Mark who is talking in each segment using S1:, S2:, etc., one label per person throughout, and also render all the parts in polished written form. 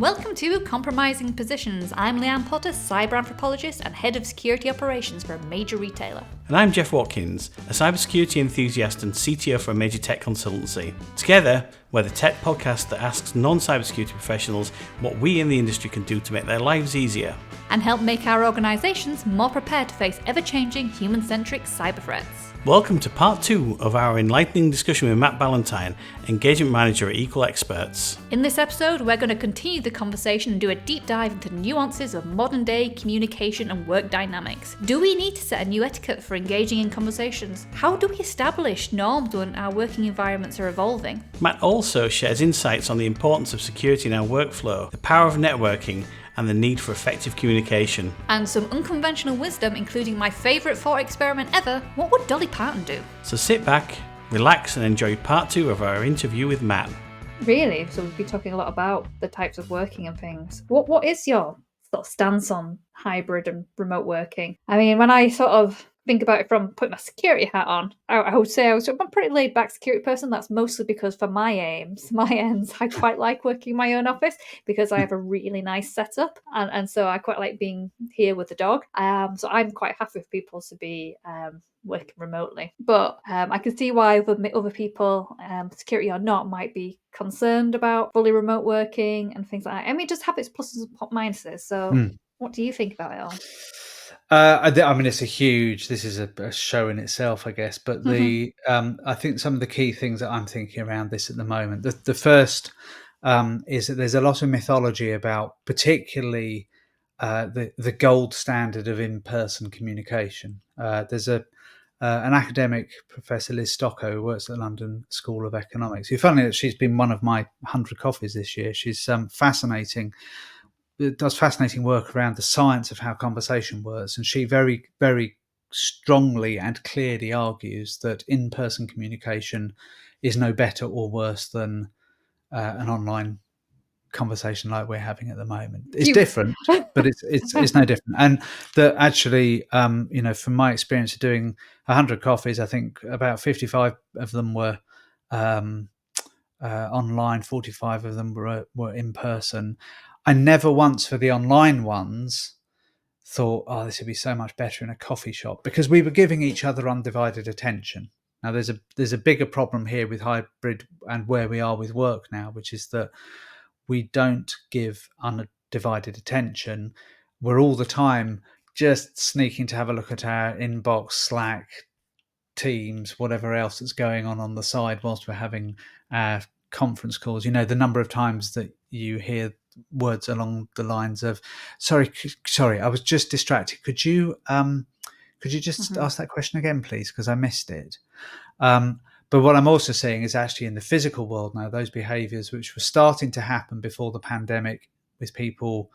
S1: Welcome to Compromising Positions. I'm Lianne Potter, cyber anthropologist and head of security operations for a major retailer.
S2: And I'm Jeff Watkins, a cybersecurity enthusiast and CTO for a major tech consultancy. Together, we're the tech podcast that asks non-cybersecurity professionals what we in the industry can do to make their lives easier.
S1: And help make our organisations more prepared to face ever-changing human-centric cyber threats.
S2: Welcome to part 2 of our enlightening discussion with Matt Ballentine, engagement manager at Equal Experts.
S1: In this episode, we're going to continue the conversation and do a deep dive into the nuances of modern day communication and work dynamics. Do we need to set a new etiquette for engaging in conversations? How do we establish norms when our working environments are evolving?
S2: Matt also shares insights on the importance of security in our workflow, the power of networking, and the need for effective communication.
S1: And some unconventional wisdom, including my favourite thought experiment ever: what would Dolly Parton do?
S2: So sit back, relax, and enjoy part 2 of our interview with Matt.
S1: Really? So we'll be talking a lot about the types of working and things. What is your sort of stance on hybrid and remote working? I mean, when I sort of think about it from putting my security hat on, I would say I'm a pretty laid back security person. That's mostly because for my ends, I quite like working in my own office because I have a really nice setup, and so I quite like being here with the dog. So I'm quite happy for people to be working remotely. But I can see why other people, security or not, might be concerned about fully remote working and things like that. I mean, it just have its pluses and minuses. So what do you think about it all?
S3: I mean, this is a show in itself, I guess. But I think some of the key things that I'm thinking around this at the moment, the first is that there's a lot of mythology about particularly the gold standard of in-person communication. There's an academic, Professor Liz Stocko, who works at the London School of Economics, who, funnily enough, she's been one of my 100 coffees this year. She's does fascinating work around the science of how conversation works, and she very, very strongly and clearly argues that in-person communication is no better or worse than an online conversation like we're having at the moment. It's different, but it's no different. And that actually, from my experience of doing 100 coffees, I think about 55 of them were online, 45 of them were in person. I never once for the online ones thought, this would be so much better in a coffee shop, because we were giving each other undivided attention. Now, there's a bigger problem here with hybrid and where we are with work now, which is that we don't give undivided attention. We're all the time just sneaking to have a look at our inbox, Slack, Teams, whatever else that's going on the side whilst we're having our conference calls. You know, the number of times that you hear words along the lines of, sorry, I was just distracted. Could you just ask that question again, please? Because I missed it. But what I'm also seeing is actually in the physical world now, those behaviours which were starting to happen before the pandemic with people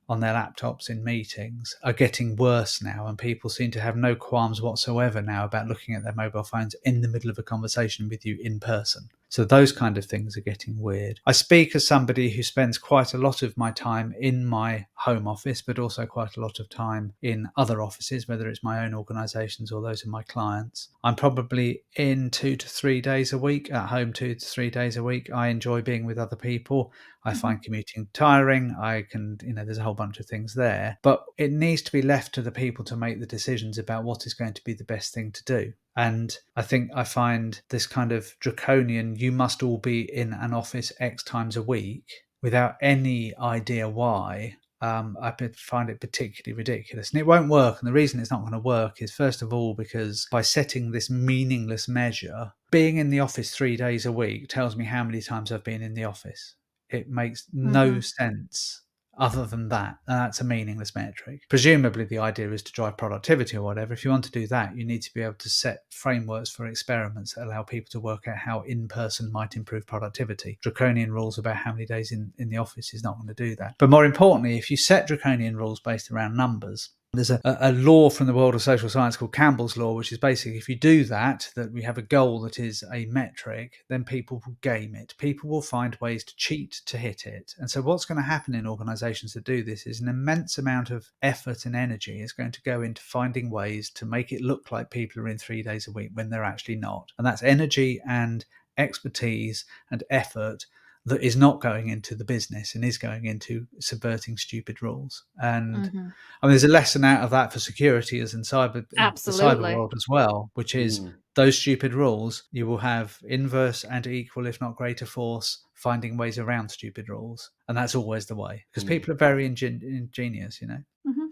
S3: on their laptops in meetings are getting worse now, and people seem to have no qualms whatsoever now about looking at their mobile phones in the middle of a conversation with you in person. So those kind of things are getting weird. I speak as somebody who spends quite a lot of my time in my home office, but also quite a lot of time in other offices, whether it's my own organisations or those of my clients. I'm probably in 2 to 3 days a week, at home 2 to 3 days a week. I enjoy being with other people. I find commuting tiring. There's a whole bunch of things there, but it needs to be left to the people to make the decisions about what is going to be the best thing to do. And I think I find this kind of draconian, you must all be in an office X times a week without any idea why, I find it particularly ridiculous. And it won't work. And the reason it's not going to work is, first of all, because by setting this meaningless measure, being in the office 3 days a week tells me how many times I've been in the office. It makes no sense other than that. And that's a meaningless metric. Presumably the idea is to drive productivity or whatever. If you want to do that, you need to be able to set frameworks for experiments that allow people to work out how in-person might improve productivity. Draconian rules about how many days in the office is not going to do that. But more importantly, if you set draconian rules based around numbers, there's a law from the world of social science called Campbell's law, which is basically, if you do that we have a goal that is a metric, then people will game it. People will find ways to cheat to hit it. And so what's going to happen in organisations that do this is an immense amount of effort and energy is going to go into finding ways to make it look like people are in 3 days a week when they're actually not. And that's energy and expertise and effort that is not going into the business and is going into subverting stupid rules. And I mean, there's a lesson out of that for security as in the cyber
S1: Absolutely.
S3: world as well, which is those stupid rules, you will have inverse and equal, if not greater force, finding ways around stupid rules. And that's always the way, because people are very ingenious, you know.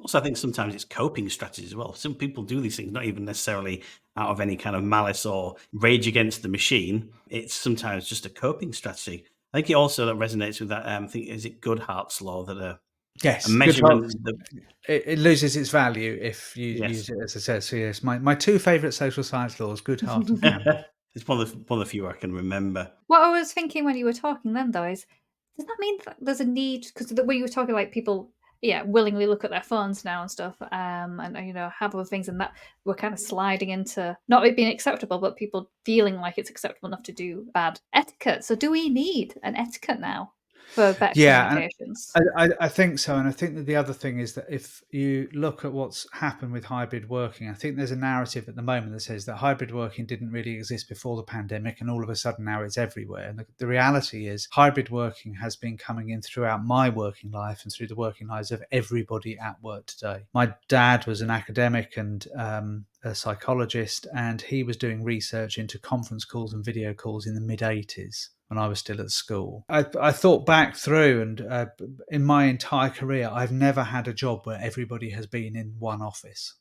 S2: Also, I think sometimes it's coping strategies as well. Some people do these things not even necessarily out of any kind of malice or rage against the machine. It's sometimes just a coping strategy. I think it also resonates with that. I think, is it Goodhart's law that
S3: yes,
S2: a measurement?
S3: It loses its value if you use it as a says. So yes, my two favourite social science laws, Goodhart and Campbell.
S2: It's one of the few I can remember.
S1: What I was thinking when you were talking then, though, is does that mean that there's a need? Because when you were talking, like people, willingly look at their phones now and stuff, and have other things, and that we're kind of sliding into not it being acceptable, but people feeling like it's acceptable enough to do bad etiquette. So, do we need an etiquette now for better communications?
S3: I think so. And I think that the other thing is that if you look at what's happened with hybrid working, I think there's a narrative at the moment that says that hybrid working didn't really exist before the pandemic, and all of a sudden now it's everywhere. And the reality is hybrid working has been coming in throughout my working life and through the working lives of everybody at work today. My dad was an academic and a psychologist, and he was doing research into conference calls and video calls in the mid-80s. When I was still at school, I thought back through, and in my entire career, I've never had a job where everybody has been in one office,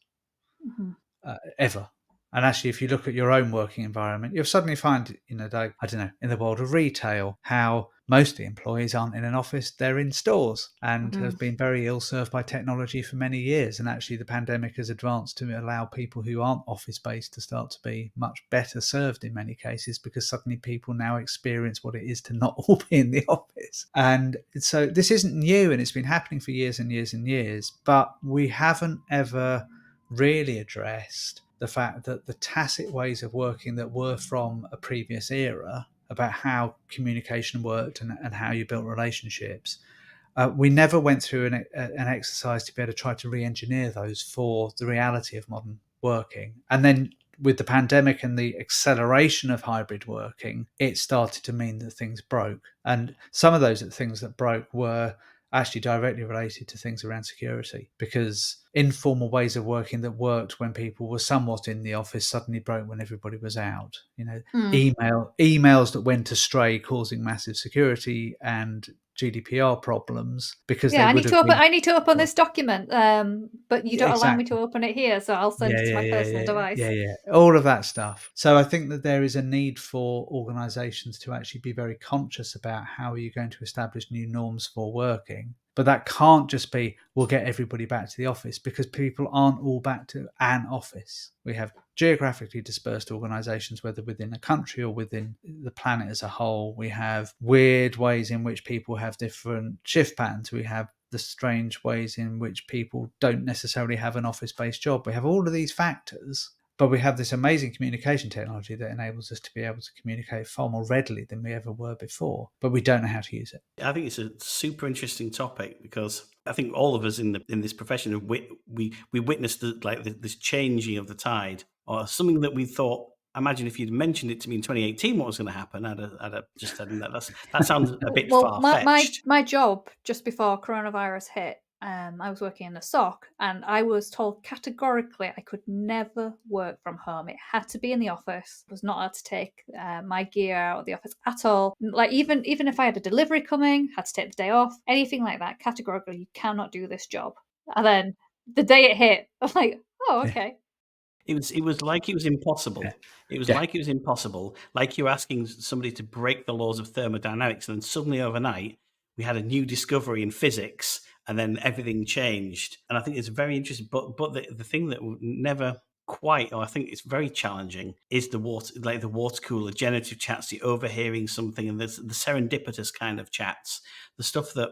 S3: ever. And actually, if you look at your own working environment, you'll suddenly find, in the world of retail, how most of the employees aren't in an office, they're in stores, and have been very ill-served by technology for many years. And actually, the pandemic has advanced to allow people who aren't office-based to start to be much better served in many cases, because suddenly people now experience what it is to not all be in the office. And so this isn't new, and it's been happening for years and years and years, but we haven't ever really addressed the fact that the tacit ways of working that were from a previous era about how communication worked and how you built relationships, we never went through an exercise to be able to try to re-engineer those for the reality of modern working. And then with the pandemic and the acceleration of hybrid working, it started to mean that things broke. And some of those things that broke were actually directly related to things around security, because informal ways of working that worked when people were somewhat in the office suddenly broke when everybody was out. Emails that went astray, causing massive security and GDPR problems because
S1: I need to open this document, but you don't allow me to open it here, so I'll send it to my personal device.
S3: All of that stuff. So I think that there is a need for organisations to actually be very conscious about how are you going to establish new norms for working. But that can't just be, we'll get everybody back to the office, because people aren't all back to an office. We have geographically dispersed organisations, whether within a country or within the planet as a whole. We have weird ways in which people have different shift patterns. We have the strange ways in which people don't necessarily have an office-based job. We have all of these factors, but we have this amazing communication technology that enables us to be able to communicate far more readily than we ever were before, but we don't know how to use it.
S2: I think it's a super interesting topic, because I think all of us in this profession, we witnessed this changing of the tide, or something that we thought. Imagine if you'd mentioned it to me in 2018, what was going to happen. I'd have just said that sounds a bit far-fetched.
S1: My job just before coronavirus hit, I was working in a SOC, and I was told categorically I could never work from home. It had to be in the office. I was not allowed to take my gear out of the office at all. Like even if I had a delivery coming, had to take the day off, anything like that, categorically, you cannot do this job. And then the day it hit, I was like, oh, okay.
S2: It was like it was impossible.
S3: Yeah.
S2: It was like it was impossible. Like you're asking somebody to break the laws of thermodynamics, and then suddenly overnight we had a new discovery in physics, and then everything changed. And I think it's very interesting. But the thing that never quite, or I think it's very challenging, is the water cooler generative chats, the overhearing something, and the serendipitous kind of chats, the stuff that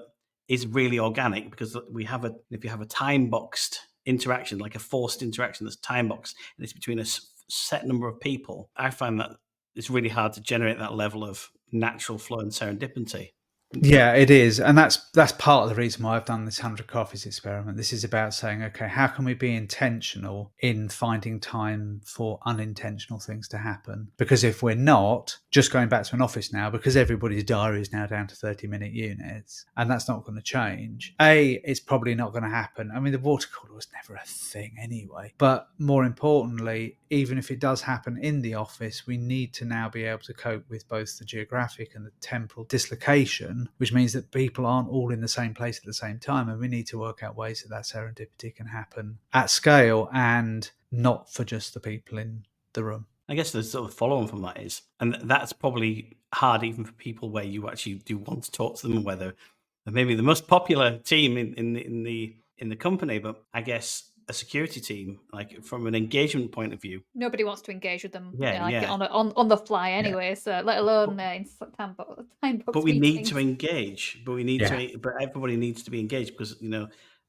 S2: is really organic, because if you have a time boxed interaction, like a forced interaction that's time boxed, and it's between a set number of people, I find that it's really hard to generate that level of natural flow and serendipity.
S3: Yeah, it is. And that's part of the reason why I've done this 100 coffees experiment. This is about saying, okay, how can we be intentional in finding time for unintentional things to happen? Because if we're not, just going back to an office now, because everybody's diary is now down to 30-minute units, and that's not going to change. It's probably not going to happen. I mean, the water cooler was never a thing anyway. But more importantly, even if it does happen in the office, we need to now be able to cope with both the geographic and the temporal dislocation, which means that people aren't all in the same place at the same time. And we need to work out ways that serendipity can happen at scale and not for just the people in the room.
S2: I guess the sort of follow-on from that is, and that's probably hard even for people where you actually do want to talk to them, whether they're maybe the most popular team in the company, but I guess a security team, like from an engagement point of view,
S1: Nobody wants to engage with them,
S2: Yeah,
S1: like
S2: yeah.
S1: on the fly anyway. So let alone in time
S2: but
S1: box
S2: we need
S1: meetings.
S2: to engage. But we need
S3: Yeah.
S2: to. But everybody needs to be engaged because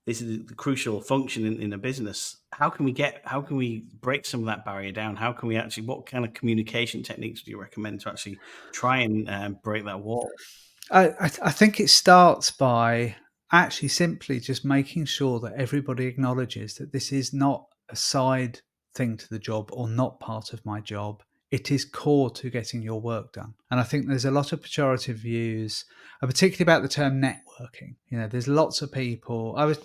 S2: this is the crucial function in a business. How can we break some of that barrier down? How can we actually? What kind of communication techniques do you recommend to actually try and break that wall?
S3: I think it starts by actually simply just making sure that everybody acknowledges that this is not a side thing to the job or not part of my job. It is core to getting your work done. And I think there's a lot of pejorative views, particularly about the term networking. There's lots of people. I was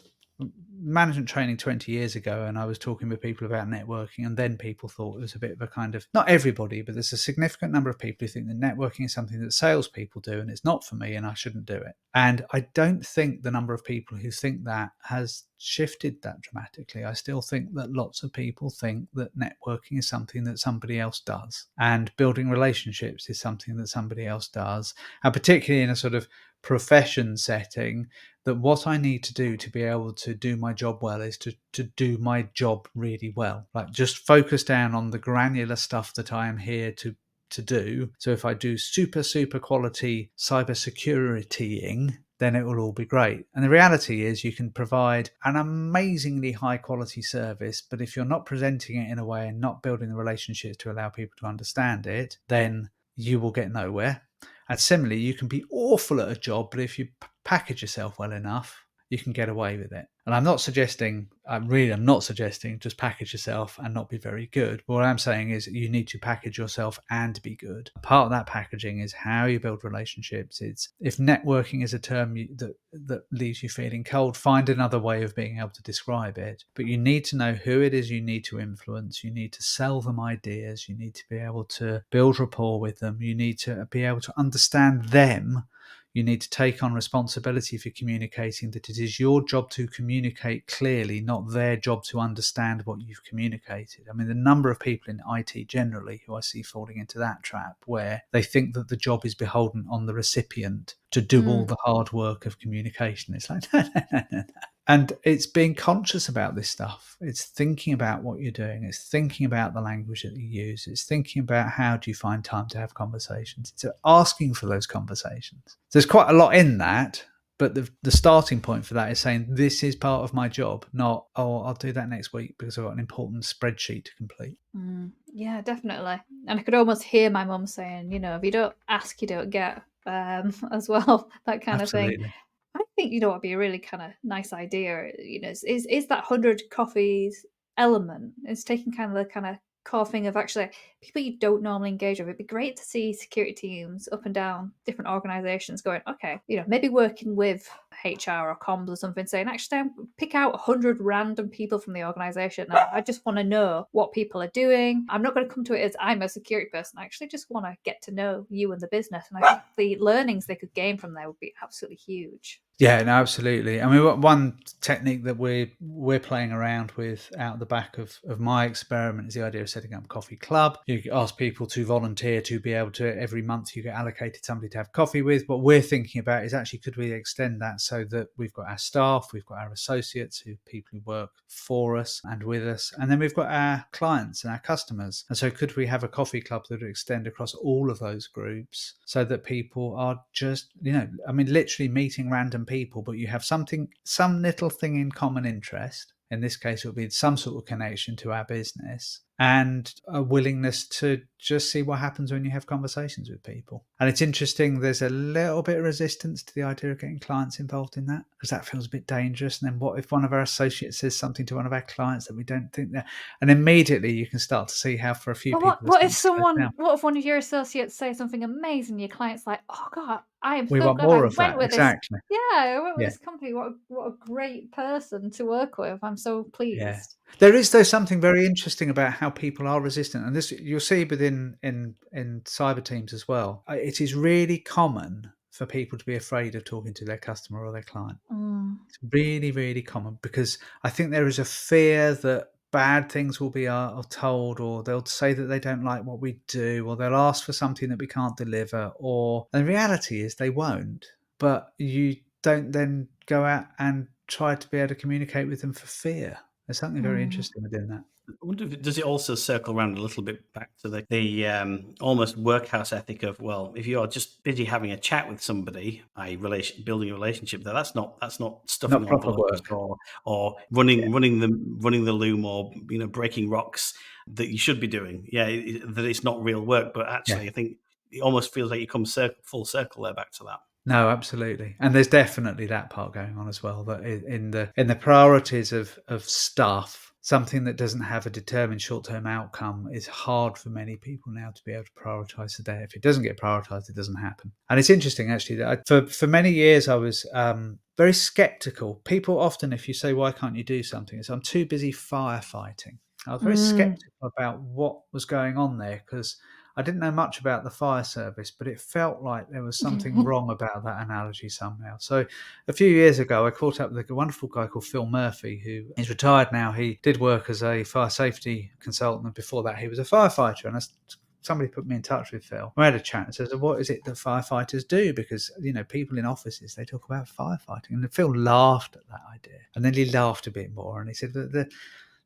S3: management training 20 years ago, and I was talking with people about networking, and then people thought it was a bit of a kind of, not everybody, but there's a significant number of people who think that networking is something that salespeople do, and it's not for me, and I shouldn't do it. And I don't think the number of people who think that has shifted that dramatically. I still think that lots of people think that networking is something that somebody else does, and building relationships is something that somebody else does, and particularly in a sort of profession setting, that what I need to do to be able to do my job well is to do my job really well. Like, just focus down on the granular stuff that I am here to do. So if I do super quality cybersecuritying, then it will all be great. And the reality is you can provide an amazingly high quality service, but if you're not presenting it in a way and not building the relationships to allow people to understand it, then you will get nowhere. And similarly, you can be awful at a job, but if you package yourself well enough, you can get away with it. And I'm not suggesting just package yourself and not be very good. But what I'm saying is you need to package yourself and be good. Part of that packaging is how you build relationships. It's, if networking is a term that leaves you feeling cold, find another way of being able to describe it. But you need to know who it is you need to influence. You need to sell them ideas. You need to be able to build rapport with them. You need to be able to understand them. You need to take on responsibility for communicating, that it is your job to communicate clearly, not their job to understand what you've communicated. I mean, the number of people in IT generally who I see falling into that trap, where they think that the job is beholden on the recipient to do all the hard work of communication. It's like, no. And it's being conscious about this stuff. It's thinking about what you're doing. It's thinking about the language that you use. It's thinking about how do you find time to have conversations. It's asking for those conversations. There's quite a lot in that, but the starting point for that is saying this is part of my job, not, I'll do that next week because I've got an important spreadsheet to complete.
S1: Yeah, definitely. And I could almost hear my mum saying, if you don't ask, you don't get, as well, that kind of thing. I think it'd be a really kind of nice idea. Is that 100 coffees element? It's taking kind of the kind of core thing of actually people you don't normally engage with. It'd be great to see security teams up and down different organizations going, okay, maybe working with HR or comms or something, saying, actually, pick out 100 random people from the organization. I just want to know what people are doing. I'm not going to come to it as I'm a security person. I actually just want to get to know you and the business. And I think the learnings they could gain from there would be absolutely huge.
S3: Yeah, no, absolutely. I mean, one technique that we're playing around with out the back of my experiment is the idea of setting up a coffee club. You ask people to volunteer to be able to, every month you get allocated somebody to have coffee with. What we're thinking about is actually, could we extend that so that we've got our staff, we've got our associates, people who work for us and with us, and then we've got our clients and our customers. And so could we have a coffee club that would extend across all of those groups so that people are just, literally meeting random people, but you have some little thing in common interest. In this case, it would be some sort of connection to our business. and a willingness to just see what happens when you have conversations with people. And it's interesting, there's a little bit of resistance to the idea of getting clients involved in that, because that feels a bit dangerous. And then what if one of our associates says something to one of our clients that we don't think that, and immediately you can start to see how for a few
S1: But
S3: people
S1: what if
S3: this goes down.
S1: what if one of your associates say something amazing, your client's like, "Oh God, I am
S3: We
S1: so
S3: want
S1: glad I
S3: more of
S1: went
S3: that.
S1: with this.
S3: Exactly.
S1: Yeah, I went with
S3: Yeah.
S1: this company. What a great person to work with. I'm so
S3: Yeah.
S1: pleased."
S3: There is, though, something very interesting about how people are resistant, and this you'll see within in cyber teams as well. It is really common for people to be afraid of talking to their customer or their client.
S1: Mm.
S3: It's really, really common, because I think there is a fear that bad things will be are told, or they'll say that they don't like what we do, or they'll ask for something that we can't deliver, or the reality is they won't. But you don't then go out and try to be able to communicate with them for fear. There's something very
S1: Mm.
S3: interesting within that.
S2: I wonder if does it also circle around a little bit back to the almost workhouse ethic of, well, if you are just busy having a chat with somebody, building a relationship, that's not stuffing
S3: Not proper
S2: envelopes
S3: work.
S2: or
S3: Yeah.
S2: running the loom, or breaking rocks that you should be doing. Yeah, that it's not real work, but
S3: Yeah.
S2: actually, I think it almost feels like you come full circle there back to that.
S3: No, absolutely, and there's definitely that part going on as well. That in the priorities of stuff, something that doesn't have a determined short-term outcome is hard for many people now to be able to prioritise the day. If it doesn't get prioritised, it doesn't happen. And it's interesting, actually, that for many years I was very sceptical. People often, if you say, "Why can't you do something?" it's, "I'm too busy firefighting." I was very
S1: Mm.
S3: sceptical about what was going on there, because I didn't know much about the fire service, but it felt like there was something wrong about that analogy somehow. So a few years ago, I caught up with a wonderful guy called Phil Murphy, who is retired now. He did work as a fire safety consultant, and before that, he was a firefighter. And somebody put me in touch with Phil. We had a chat and says, "What is it that firefighters do?" Because, people in offices, they talk about firefighting. And Phil laughed at that idea. And then he laughed a bit more. And he said that the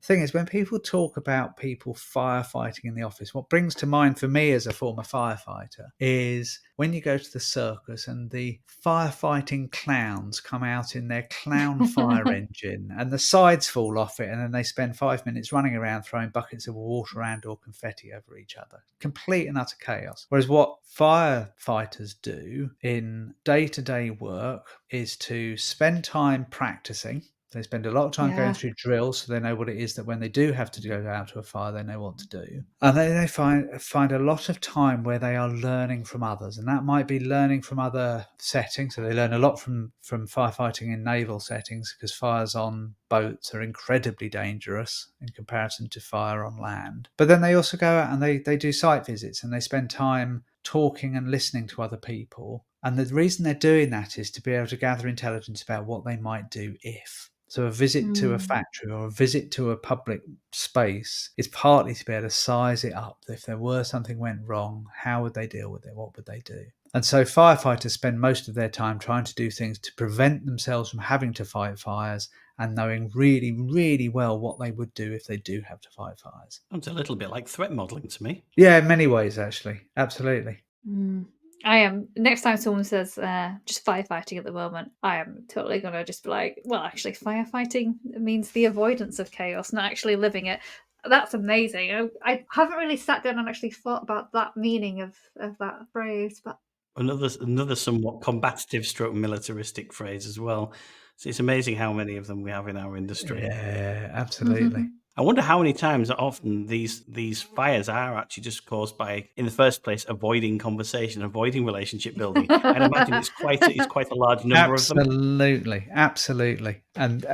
S3: thing is, when people talk about people firefighting in the office, what brings to mind for me as a former firefighter is when you go to the circus and the firefighting clowns come out in their clown fire engine and the sides fall off it, and then they spend 5 minutes running around throwing buckets of water and or confetti over each other. Complete and utter chaos. Whereas what firefighters do in day-to-day work is to spend time practicing. They spend a lot of time going
S1: Yeah.
S3: through drills, so they know what it is that when they do have to go out to a fire, they know what to do. And then they find a lot of time where they are learning from others, and that might be learning from other settings. So they learn a lot from firefighting in naval settings, because fires on boats are incredibly dangerous in comparison to fire on land. But then they also go out and they do site visits, and they spend time talking and listening to other people. And the reason they're doing that is to be able to gather intelligence about what they might do if. So a visit to a
S1: Mm.
S3: factory or a visit to a public space is partly to be able to size it up. If there were something went wrong, how would they deal with it? What would they do? And so firefighters spend most of their time trying to do things to prevent themselves from having to fight fires, and knowing really, really well what they would do if they do have to fight fires.
S2: Sounds a little bit like threat modeling to me.
S3: Yeah, in many ways, actually. Absolutely.
S1: Mm. I am. Next time someone says just firefighting at the moment, I am totally gonna just be like, well, actually, firefighting means the avoidance of chaos, not actually living it. That's amazing. I haven't really sat down and actually thought about that meaning of that phrase, but
S2: Another somewhat combative stroke militaristic phrase as well. So it's amazing how many of them we have in our industry.
S3: Yeah, absolutely.
S2: I wonder how many times often these fires are actually just caused by, in the first place, avoiding conversation, avoiding relationship building. I'd imagine it's quite a large number of them.
S3: Absolutely, absolutely. And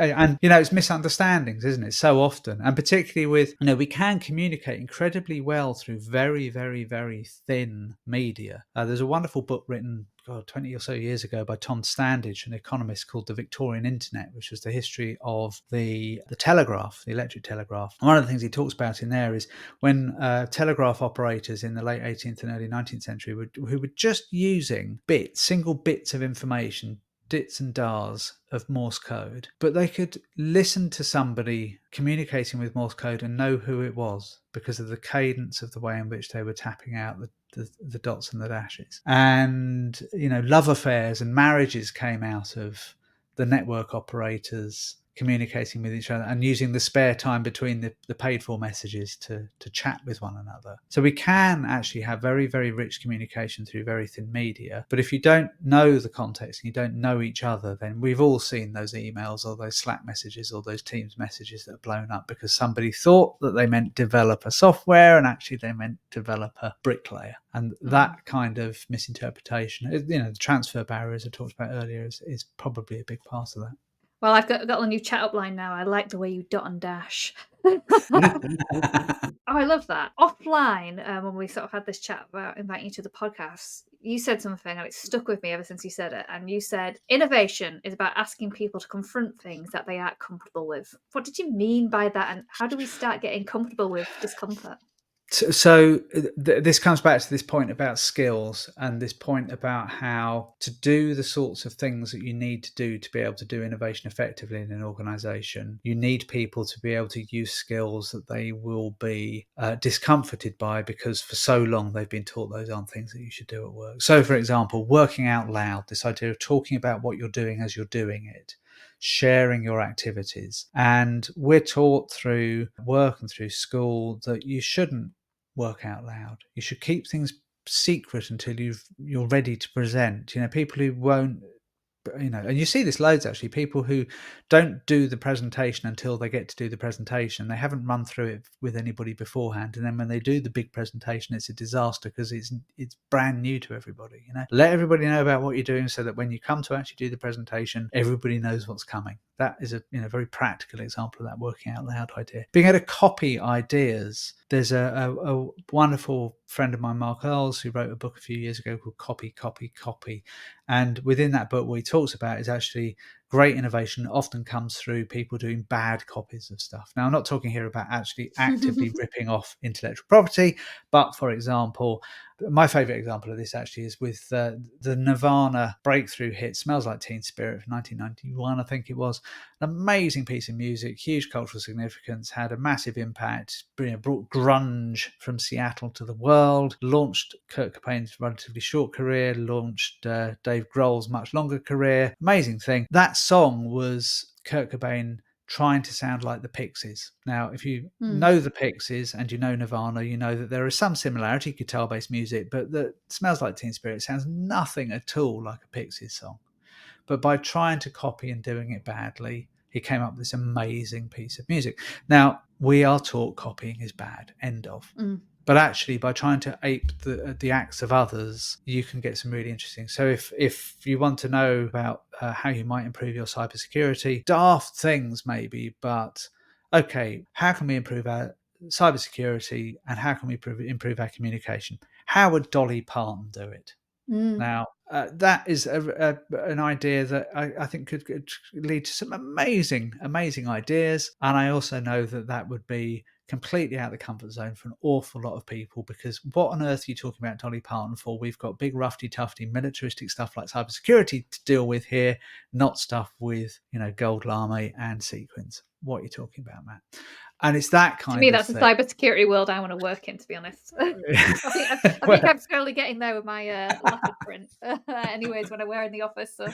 S3: it's misunderstandings, isn't it? So often, and particularly with, we can communicate incredibly well through very, very, very thin media. There's a wonderful book written 20 or so years ago by Tom Standage, an economist, called The Victorian Internet, which was the history of the telegraph, the electric telegraph. And one of the things he talks about in there is when telegraph operators in the late 18th and early 19th century who were just using single bits of information, dits and dars of Morse code, but they could listen to somebody communicating with Morse code and know who it was because of the cadence of the way in which they were tapping out the dots and the dashes. And love affairs and marriages came out of the network operators communicating with each other and using the spare time between the paid for messages to chat with one another. So we can actually have very, very rich communication through very thin media. But if you don't know the context and you don't know each other, then we've all seen those emails or those Slack messages or those Teams messages that are blown up because somebody thought that they meant developer software and actually they meant developer bricklayer. And that kind of misinterpretation, the transfer barriers I talked about earlier is probably a big part of that.
S1: Well, I've got a new chat up line now. I like the way you dot and dash. Oh, I love that. Offline, when we sort of had this chat about inviting you to the podcast, you said something and it stuck with me ever since you said it. And you said, innovation is about asking people to confront things that they aren't comfortable with. What did you mean by that? And how do we start getting comfortable with discomfort?
S3: So this comes back to this point about skills and this point about how to do the sorts of things that you need to do to be able to do innovation effectively in an organization. You need people to be able to use skills that they will be discomforted by because for so long they've been taught those aren't things that you should do at work. So, for example, working out loud, this idea of talking about what you're doing as you're doing it, sharing your activities. And we're taught through work and through school that you shouldn't work out loud. You should keep things secret until you're ready to present. People who won't, and you see this loads actually, people who don't do the presentation until they get to do the presentation. They haven't run through it with anybody beforehand, and then when they do the big presentation, it's a disaster because it's brand new to everybody. Let everybody know about what you're doing so that when you come to actually do the presentation, everybody knows what's coming. That is a very practical example of that working out loud idea. Being able to copy ideas. There's a wonderful friend of mine, Mark Earls, who wrote a book a few years ago called Copy, Copy, Copy. And within that book, what he talks about is actually great innovation often comes through people doing bad copies of stuff. Now, I'm not talking here about actually actively ripping off intellectual property, but for example, my favorite example of this actually is with the Nirvana breakthrough hit Smells Like Teen Spirit from 1991, I think it was. An amazing piece of music, huge cultural significance, had a massive impact, brought grunge from Seattle to the world, launched Kurt Cobain's relatively short career, launched Dave Grohl's much longer career. Amazing thing. That song was Kurt Cobain trying to sound like the Pixies. Now, if you know the Pixies and you know Nirvana, you know that there is some similarity, guitar-based music, but that Smells Like Teen Spirit sounds nothing at all like a Pixies song. But by trying to copy and doing it badly, he came up with this amazing piece of music. Now, we are taught copying is bad, end of. But actually, by trying to ape the acts of others, you can get some really interesting. So if you want to know about how you might improve your cybersecurity, daft things maybe, but okay, how can we improve our cybersecurity and how can we improve our communication? How would Dolly Parton do it? Now, that is an idea that I think could lead to some amazing ideas. And I also know that would be completely out of the comfort zone for an awful lot of people, because what on earth are you talking about Dolly Parton for? We've got big, roughy-tufty, militaristic stuff like cybersecurity to deal with here, not stuff with, gold lame and sequins. What are you talking about, Matt? And it's that kind of
S1: thing. To me, that's
S3: thing.
S1: the cybersecurity world I want to work in, to be honest. I think I'm slowly getting there with my leopard print. Anyways, when I wear in the office. So.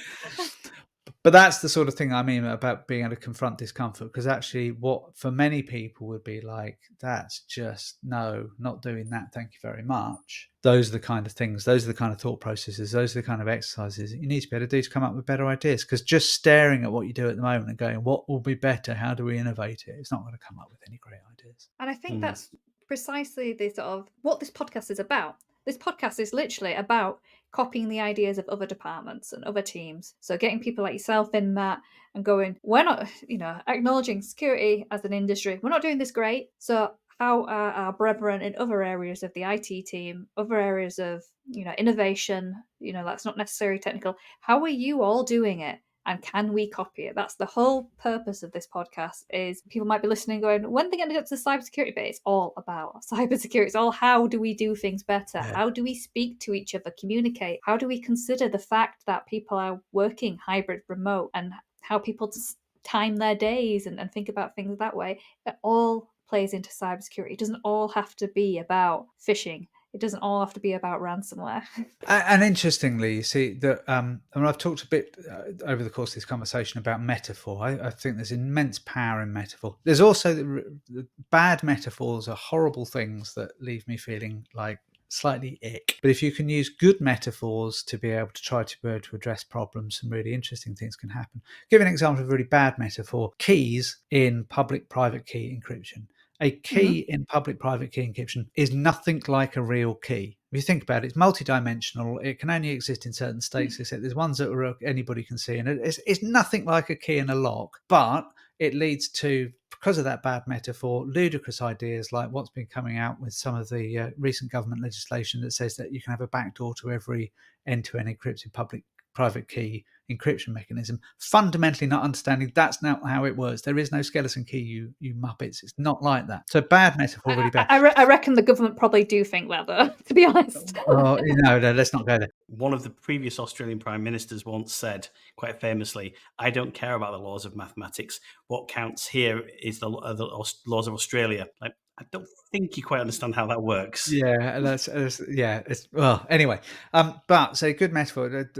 S3: But that's the sort of thing I mean about being able to confront discomfort, because actually what for many people would be like, that's just, no, not doing that, thank you very much. Those are the kind of things, those are the kind of thought processes, those are the kind of exercises that you need to be able to do to come up with better ideas. Because just staring at what you do at the moment and going, what will be better, how do we innovate it, it's not going to come up with any great ideas.
S1: And I think that's precisely the sort of what this podcast is about. This podcast is literally about copying the ideas of other departments and other teams. So getting people like yourself in, Matt, and going, we're not, acknowledging security as an industry. We're not doing this great. So how are our brethren in other areas of the IT team, other areas of, innovation, that's not necessarily technical. How are you all doing it? And can we copy it? That's the whole purpose of this podcast. Is people might be listening going, when they get to the cybersecurity bit, it's all about cybersecurity. It's all how do we do things better? Yeah. How do we speak to each other, communicate? How do we consider the fact that people are working hybrid, remote, and how people time their days and think about things that way? It all plays into cybersecurity. It doesn't all have to be about phishing. It doesn't all have to be about ransomware.
S3: And interestingly, you see that I've talked a bit over the course of this conversation about metaphor. I think there's immense power in metaphor. There's also the bad metaphors are horrible things that leave me feeling like slightly ick. But if you can use good metaphors to be able to address problems, some really interesting things can happen. Give an example of a really bad metaphor: keys in public-private key encryption. A key in public-private key encryption is nothing like a real key. If you think about it, it's multidimensional. It can only exist in certain states. Except there's ones that anybody can see, and it's nothing like a key in a lock. But it leads to, because of that bad metaphor, ludicrous ideas like what's been coming out with some of the recent government legislation that says that you can have a backdoor to every end-to-end encrypted public-private key encryption mechanism, fundamentally not understanding that's not how it works. There is no skeleton key, you muppets. It's not like that. So bad metaphor, really bad.
S1: I reckon the government probably do think that, though, to be honest.
S3: Oh, no, let's not go there.
S2: One of the previous Australian prime ministers once said, quite famously, "I don't care about the laws of mathematics. What counts here is the laws of Australia." Like, I don't think you quite understand how that works.
S3: Yeah, it's well. Anyway, but so good metaphor.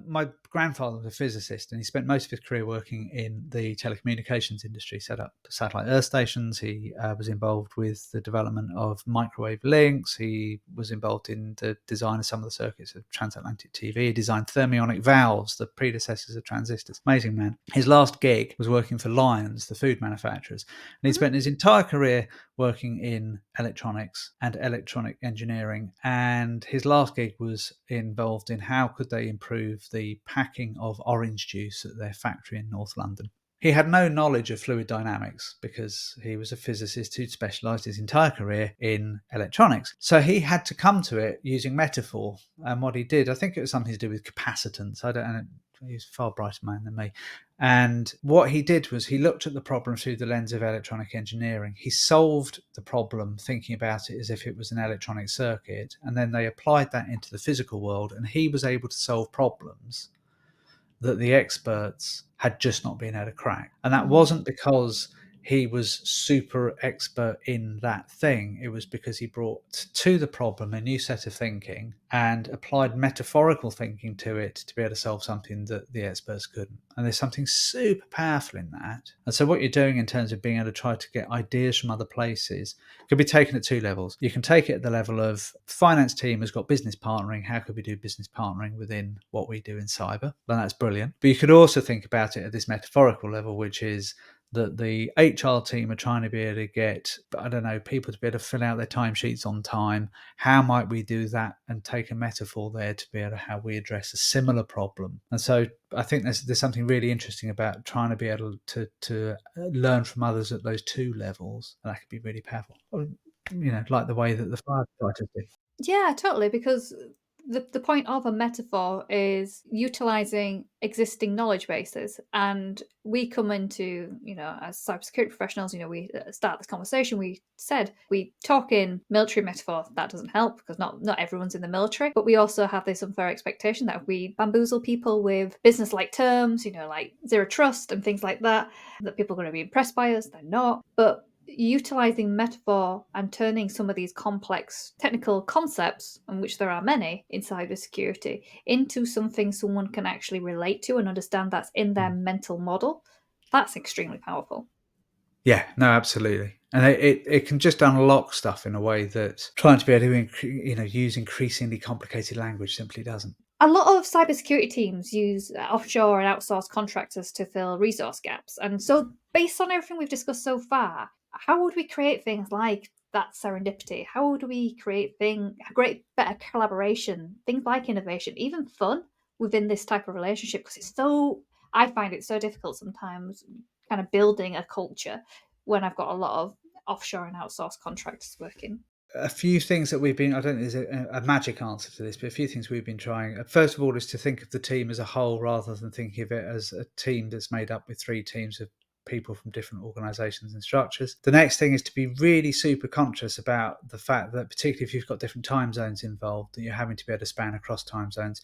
S3: My grandfather was a physicist, and he spent most of his career working in the telecommunications industry. Set up satellite earth stations. He was involved with the development of microwave links. He was involved in the design of some of the circuits of transatlantic TV. He designed thermionic valves, the predecessors of transistors. Amazing man. His last gig was working for Lianne, the food manufacturers, and he spent his entire career working in electronics and electronic engineering, and his last gig was involved in how could they improve the packing of orange juice at their factory in North London. He had no knowledge of fluid dynamics because he was a physicist who'd specialised his entire career in electronics. So he had to come to it using metaphor, and what he did, I think it was something to do with capacitance. He's a far brighter man than me. And what he did was he looked at the problem through the lens of electronic engineering. He solved the problem thinking about it as if it was an electronic circuit, and then they applied that into the physical world, and he was able to solve problems that the experts had just not been able to crack. And that wasn't because he was super expert in that thing. It was because he brought to the problem a new set of thinking and applied metaphorical thinking to it to be able to solve something that the experts couldn't. And there's something super powerful in that. And so what you're doing in terms of being able to try to get ideas from other places could be taken at two levels. You can take it at the level of finance team has got business partnering. How could we do business partnering within what we do in cyber? Then that's brilliant. But you could also think about it at this metaphorical level, which is that the HR team are trying to be able to get, I don't know, people to be able to fill out their timesheets on time. How might we do that and take a metaphor there to be able to how we address a similar problem? And so I think there's something really interesting about trying to be able to learn from others at those two levels. And that could be really powerful. Like the way that the firefighters did.
S1: Yeah, totally, because the point of a metaphor is utilizing existing knowledge bases, and we come into, as cybersecurity professionals, we start this conversation, we said we talk in military metaphor. That doesn't help because not everyone's in the military, but we also have this unfair expectation that if we bamboozle people with business-like terms, like zero trust and things like that people are going to be impressed by us. They're not. But utilizing metaphor and turning some of these complex technical concepts, in which there are many in cybersecurity, into something someone can actually relate to and understand that's in their mental model, that's extremely powerful.
S3: Yeah, no, absolutely. And it can just unlock stuff in a way that trying to be able to use increasingly complicated language simply doesn't.
S1: A lot of cybersecurity teams use offshore and outsourced contractors to fill resource gaps. And so based on everything we've discussed so far, how would we create things like that serendipity? How would we create better collaboration, things like innovation, even fun within this type of relationship? Because I find it so difficult sometimes kind of building a culture when I've got a lot of offshore and outsourced contractors working.
S3: A few things that we've been, I don't think there's a magic answer to this, but a few things we've been trying. First of all, is to think of the team as a whole rather than thinking of it as a team that's made up with three teams of people from different organizations and structures. The next thing is to be really super conscious about the fact that, particularly if you've got different time zones involved, that you're having to be able to span across time zones.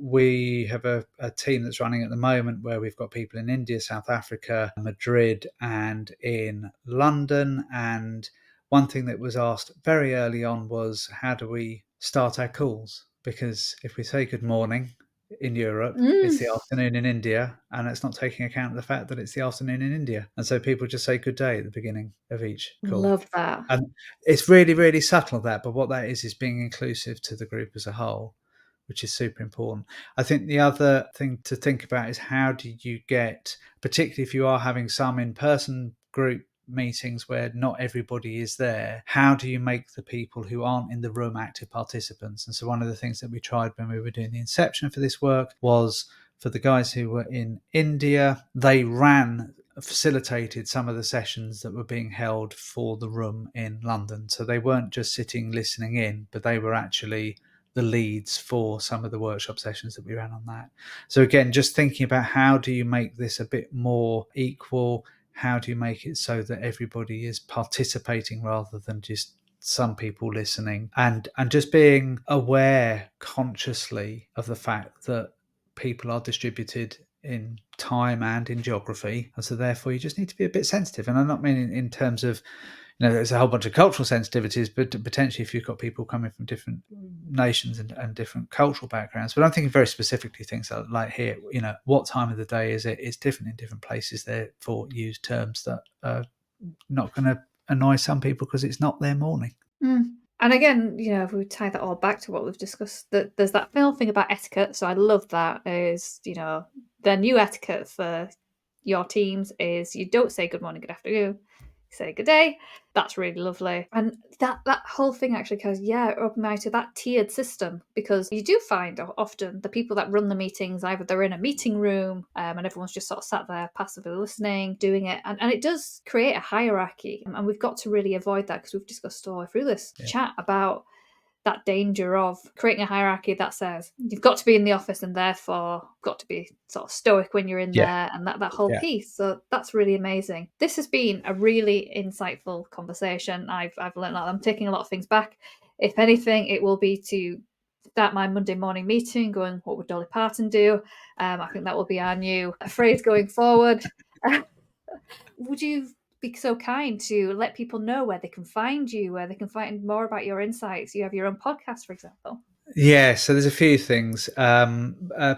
S3: We have a team that's running at the moment where we've got people in India, South Africa, Madrid, and in London, and one thing that was asked very early on was, how do we start our calls? Because if we say good morning in Europe, it's the afternoon in India, and it's not taking account of the fact that it's the afternoon in India. And so people just say good day at the beginning of each call.
S1: Love that.
S3: And it's really, really subtle, that, but what that is being inclusive to the group as a whole, which is super important. I think the other thing to think about is, how do you get, particularly if you are having some in-person group meetings where not everybody is there, how do you make the people who aren't in the room active participants? And so one of the things that we tried when we were doing the inception for this work was, for the guys who were in India, they facilitated some of the sessions that were being held for the room in London. So they weren't just sitting listening in, but they were actually the leads for some of the workshop sessions that we ran on that. So again, just thinking about, how do you make this a bit more equal? How do you make it so that everybody is participating rather than just some people listening, and just being aware consciously of the fact that people are distributed in time and in geography, and so therefore you just need to be a bit sensitive. And I'm not meaning in terms of, there's a whole bunch of cultural sensitivities, but potentially if you've got people coming from different nations and different cultural backgrounds. But I'm thinking very specifically things like here, what time of the day is it? It's different in different places. Therefore, use terms that are not going to annoy some people because it's not their morning.
S1: And again, if we tie that all back to what we've discussed, that there's that final thing about etiquette. So I love that, is, the new etiquette for your teams is, you don't say good morning, good afternoon, say good day. That's really lovely. And that whole thing actually goes, open mind to that tiered system, because you do find often the people that run the meetings, either they're in a meeting room and everyone's just sort of sat there passively listening, doing it. And it does create a hierarchy. And we've got to really avoid that, because we've discussed all the way through this chat about that danger of creating a hierarchy that says you've got to be in the office and therefore got to be sort of stoic when you're in there, and that whole piece. So that's really amazing. This has been a really insightful conversation. I've learned a lot. I'm taking a lot of things back. If anything, it will be to start my Monday morning meeting going, what would Dolly Parton do? I think that will be our new phrase going forward. Would you be so kind to let people know where they can find you, where they can find more about your insights? You have your own podcast, for example.
S3: Yeah, so there's a few things. A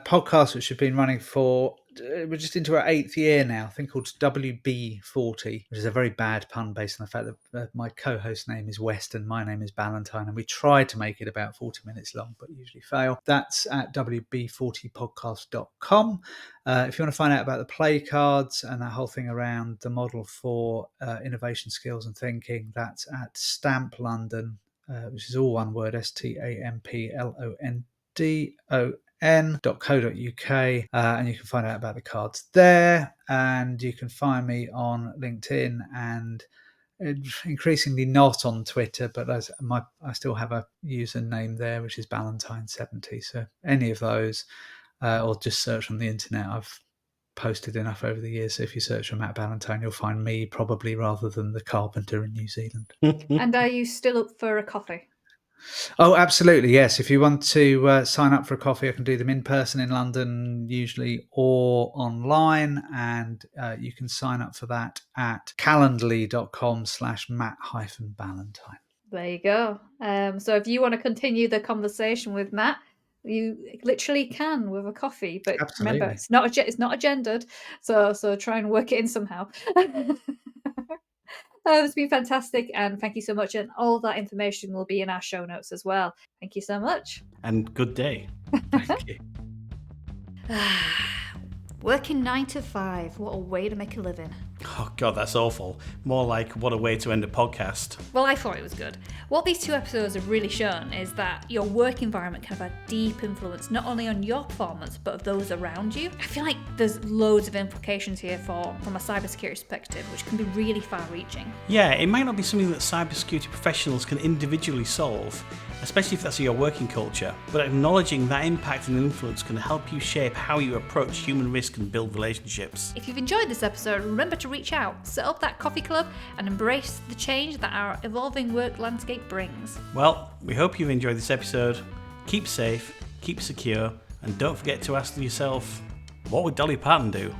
S3: podcast which have been running for, we're just into our 8th year now, I think, called WB40, which is a very bad pun based on the fact that my co-host name is West and my name is Ballentine, and we tried to make it about 40 minutes long, but usually fail. That's at wb40podcast.com. If you want to find out about the play cards and that whole thing around the model for innovation skills and thinking, that's at Stamp London, which is all one word, stamplondon.co.uk, and you can find out about the cards there. And you can find me on LinkedIn, and increasingly not on Twitter, but I still have a username there, which is Ballentine70. So any of those, or just search on the internet. I've posted enough over the years, so if you search for Matt Ballentine, you'll find me probably, rather than the carpenter in New Zealand.
S1: And are you still up for a coffee?
S3: Oh, absolutely, yes. If you want to sign up for a coffee, I can do them in person in London usually, or online, and you can sign up for that at calendly.com/Matt-Ballentine.
S1: There you go. So if you want to continue the conversation with Matt, you literally can with a coffee, but
S3: Absolutely.
S1: remember, it's not agendered, so try and work it in somehow. It's been fantastic, and thank you so much. And all that information will be in our show notes as well. Thank you so much.
S2: And good day.
S3: Thank you.
S1: Working 9 to 5. What a way to make a living.
S2: Oh, God, that's awful. More like, what a way to end a podcast.
S1: Well, I thought it was good. What these 2 episodes have really shown is that your work environment can have a deep influence not only on your performance, but of those around you. I feel like there's loads of implications here from a cybersecurity perspective, which can be really far-reaching.
S2: Yeah, it might not be something that cybersecurity professionals can individually solve, especially if that's your working culture, but acknowledging that impact and influence can help you shape how you approach human risk and build relationships.
S1: If you've enjoyed this episode, remember to reach out, set up that coffee club, and embrace the change that our evolving work landscape brings.
S2: Well, we hope you've enjoyed this episode. Keep safe, keep secure, and don't forget to ask yourself, what would Dolly Parton do?